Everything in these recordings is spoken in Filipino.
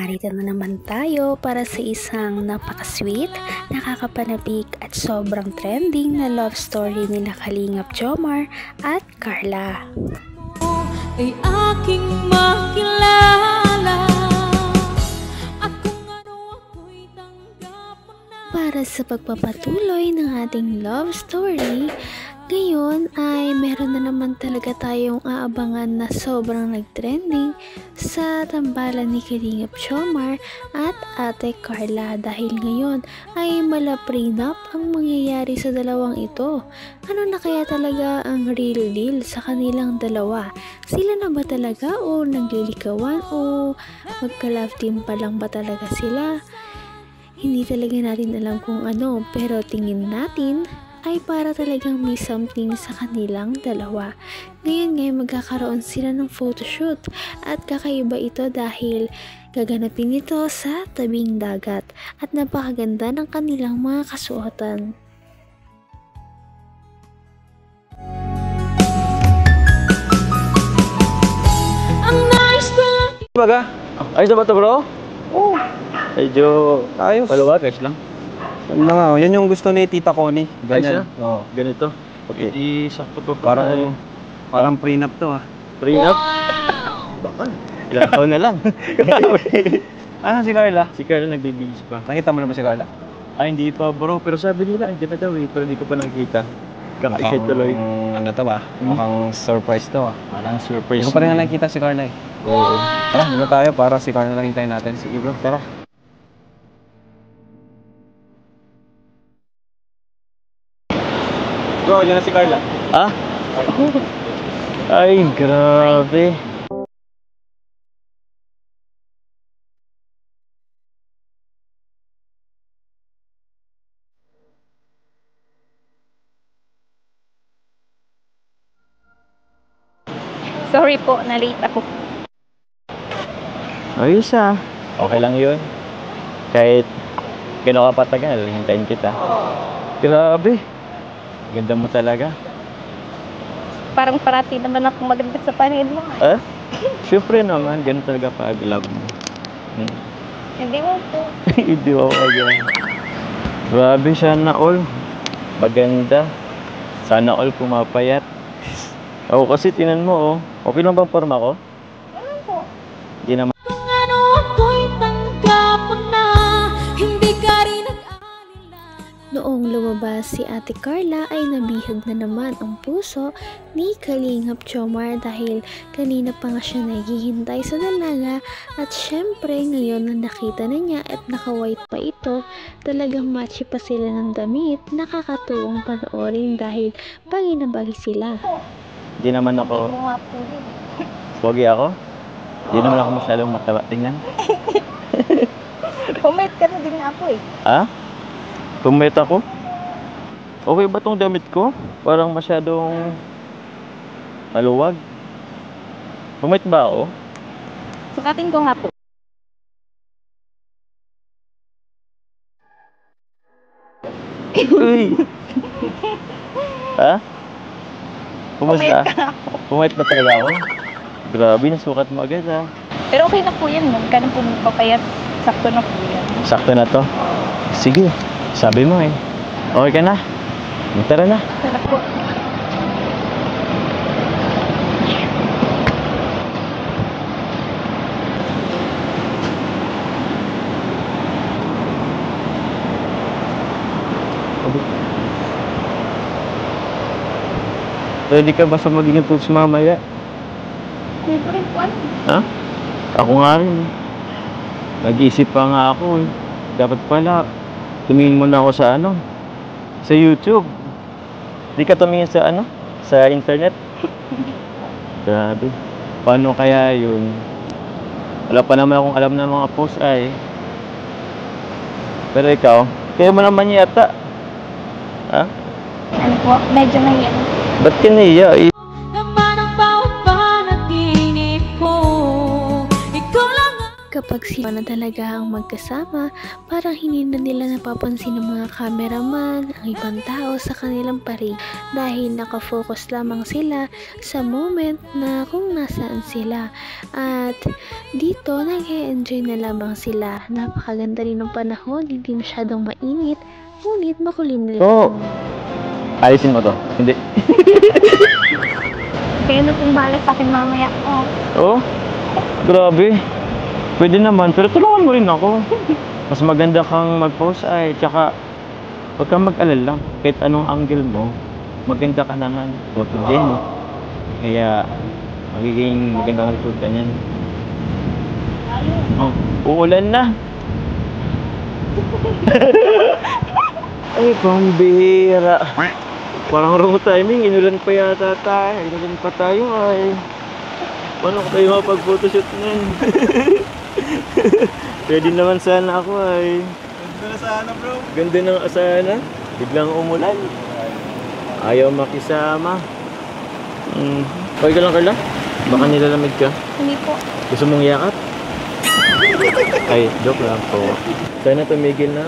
narito na naman tayo para sa isang napaka-sweet, nakakapanabik at sobrang trending na love story nila Kalingap Jomar at Carla. Ay aking makilala at kung ano ako'y tanggap mo na. Para sa pagpapatuloy ng ating love story, ngayon ay meron na naman talaga tayong aabangan na sobrang nag-trending sa tambalan ni Kalingap Jomar at Ate Carla dahil ngayon ay mala prenup ang mangyayari sa dalawang ito. Ano na kaya talaga ang real deal sa kanilang dalawa? Sila na ba talaga o naglilikawan o magka-love team pa lang ba talaga sila? Hindi talaga natin alam kung ano, pero tingin natin ay para talagang may something sa kanilang dalawa. Ngayon magkakaroon sila ng photoshoot at kakaiba ito dahil gaganapin ito sa tabing dagat at napakaganda ng kanilang mga kasuotan. Ang nice ko lang. Baga? Ayos na ba ito, bro? Oo. Medyo Ayos. paluwag, ayos lang. Yan na nga, yan yung gusto ni Tita Connie. Ganyan. Ganyan. Oo. Ganito. Okay. Hindi sakto pa Parang prenup to ah. prenup. Baka. Ilang taon na lang. Ah, si Carla? Si Carla nagbibigis pa. Nakita mo na ba si Carla? Ay, hindi pa bro. Pero sabi nila, hindi na daw eh. Pero hindi ko pa nakikita. Kakaisip tuloy. Ano to ba? Mukhang surprise to ah. Parang surprise. Hindi ko pa rin nakikita si Carla eh. Oo. Tara, dito tayo para si Carla lang hintayin natin. Sige bro, tara. Bro, yan na si Carla. Ah? Ay, grabe. Sorry po, na-late ako. Ayos ah. Okay lang yun. Kahit gano'n ka patagal, hintayin kita. Grabe. Ganda mo talaga. Parang parati naman ako maganda sa paningin mo. Ah? Siyempre naman, gano'n talaga pag love mo. Hindi mo po. Hindi ako ganyan. Grabe, sana all. Maganda. Sana all pumapayat. Ako kasi tinan mo oh. Okay lang bang forma ko? Ano po? Hindi naman. Kung ano ako'y tanggap mo na. Hindi ka rin nag-alala. Noong lumabas si Ate Carla ay nabihag na naman ang puso ni Kalingap Jomar dahil kanina pa nga siya naghihintay sa dalaga at syempre ngayon na nakita na niya at naka-white pa ito, talagang matchy pa sila ng damit, nakakatuwang panoorin dahil bagay na bagay sila. Hindi naman ako. Hindi mo nga po rin. Pogi ako? Hindi naman ako masyadong mataba. Tingnan. Pumait ka na din nga po eh. Ha? Pumit ako? Okay ba tong damit ko? Parang masyadong maluwag. Pumit ba ako? Sukatin ko nga po. Uy! Ha? Pumait Pumita? ka na po. Pumit ba talaga ako? Grabe, nasukat mo agad ha. Pero okay na po yan. Huwag ka na po magpapayat. Sakto na po yan. Sakto na to. Sige, sabi mo eh. Okay ka na? Tara na. Tara po. Ready ka ba sa magiging tools mamaya? Siyempre po. Ha? Ako nga rin. Nag-iisip pa nga ako eh. Dapat pala, tumingin muna ako sa ano? Sa YouTube. Di ka tumingin sa ano? Sa internet? Grabe. Paano kaya yun? Wala pa naman akong alam ng mga post ay. Pero ikaw, kaya mo naman yata. Ha? Ano po? Medyo nahiyan. Ba't ka naiya eh? Naman ang bawat panaginip ko. Ikaw lang ang kapag sila na talaga ang magkasama, parang hindi na nila napapansin ng mga cameraman, ang ibang tao sa kanilang parig dahil nakafocus lamang sila sa moment na kung nasaan sila. At dito, nag-enjoy na lamang sila. Napakaganda rin ng panahon, hindi masyadong mainit, ngunit makulimlim. Oo. Alisin mo to. Hindi. Kaya na pong balik sa akin mamaya. Oh. Oo. Grabe. Pwede naman, pero tulungan mo rin ako. Mas maganda kang mag-post ay, tsaka huwag kang mag-alala. Kahit anong angle mo, maganda ka naman. Photo din. Kaya, magiging magandang resulta niyan. Oh, uulan na. Ay, pambihira. Parang wrong timing, inulan pa yata tayo. Inulan pa tayo ay. Paano ko tayo mapag-photoshoot nun? Pwede naman sana ako ay. Ganda na sana, bro. Ganda ng asana. Biglang umulan. Ayaw makisama. Okay ka lang, Carla? Baka nilalamig ka. Hindi po. Gusto mong yakap? Ay, joke lang po. Sana tumigil na.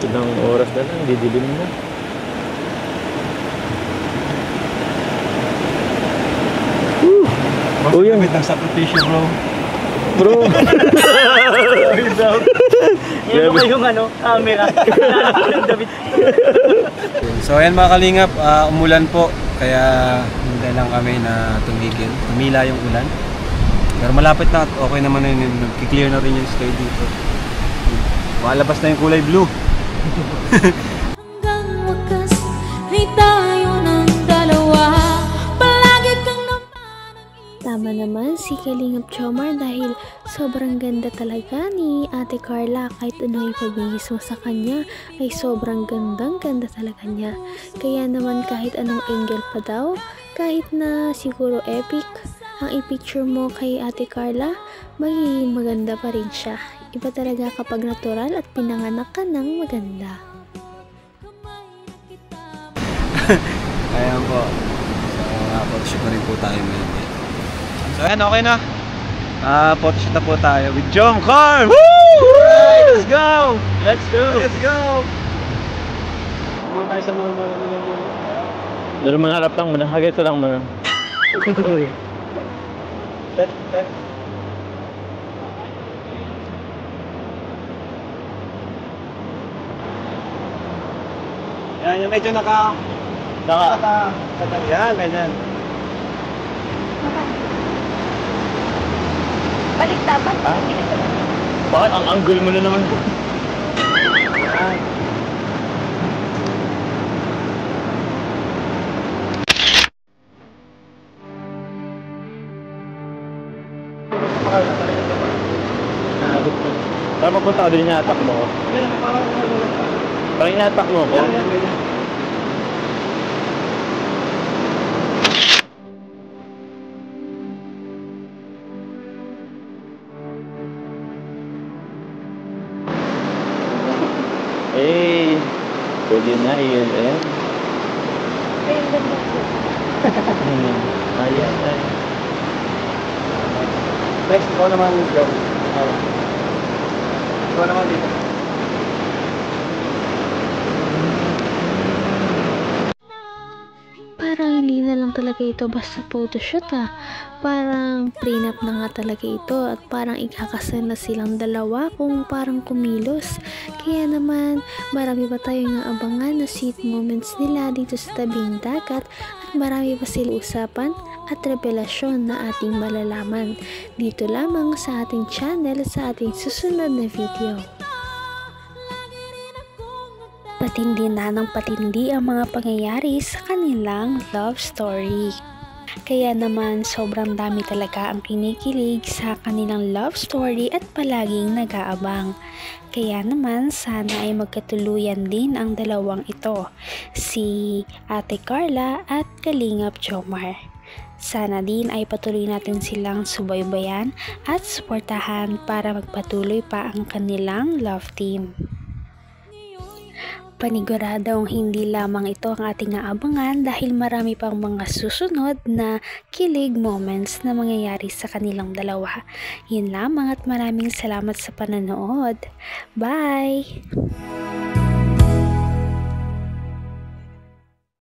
Ilang oras na lang, didilim na. Oh, yan. Wait ng sakripisyo, bro. Bro! Yan ba yung camera? So ayan mga kalingap, umulan po. Kaya hindi lang kami na tumigil. Tumila yung ulan. Pero malapit na at okay naman na yun. Nag-clear na rin yung sky dito. Malabas na yung kulay blue. Hanggang wakas ay tayo ng dalawa. Palagi kang Tama naman si Kalingap Jomar dahil sobrang ganda talaga ni Ate Carla. Kahit ano ipabigis mo sa kanya ay sobrang ganda talaga niya. Kaya naman kahit anong angle pa daw, kahit na siguro epic ang i-picture mo kay Ate Carla, magiging maganda pa rin siya. Iba talaga kapag natural at pinanganak ka ng maganda. Ayan po. So photoshoot na rin po tayo ngayon. So ayan, okay na. Photoshoot na po tayo with Jom Carl! Woo! Right, let's go! Let's go! Let's go! Muna tayo sa mga Pero mangarap lang muna. Hagito lang muna. Yan, yung medyo naka... Yan, ganyan. Balik dapat. Bakit ang angle mo na naman? Yan. Para mapunta ka doon, inahatak mo ko. Parang inahatak mo ko. Eh, pwede na yun eh. Ayun, ganda po. Ayan, ayan. Next, ikaw naman, Jom. Ikaw naman dito. Parang hindi na lang talaga ito basta photoshoot Parang prenup na nga talaga ito at parang ikakasal na silang dalawa kung parang kumilos. Kaya naman marami pa tayong abangan na sweet moments nila dito sa tabing dagat at marami pa sila usapan at revelasyon na ating malalaman dito lamang sa ating channel sa ating susunod na video. Patindi na ng patindi ang mga pangyayari sa kanilang love story. Kaya naman sobrang dami talaga ang kinikilig sa kanilang love story at palaging nag-aabang. Kaya naman sana ay magkatuluyan din ang dalawang ito, si Ate Carla at Kalingap Jomar. Sana din ay patuloy natin silang subaybayan at suportahan para magpatuloy pa ang kanilang love team. Paniguradong hindi lamang ito ang ating aabangan dahil marami pang mga susunod na kilig moments na mangyayari sa kanilang dalawa. Yun lamang at maraming salamat sa panonood. Bye!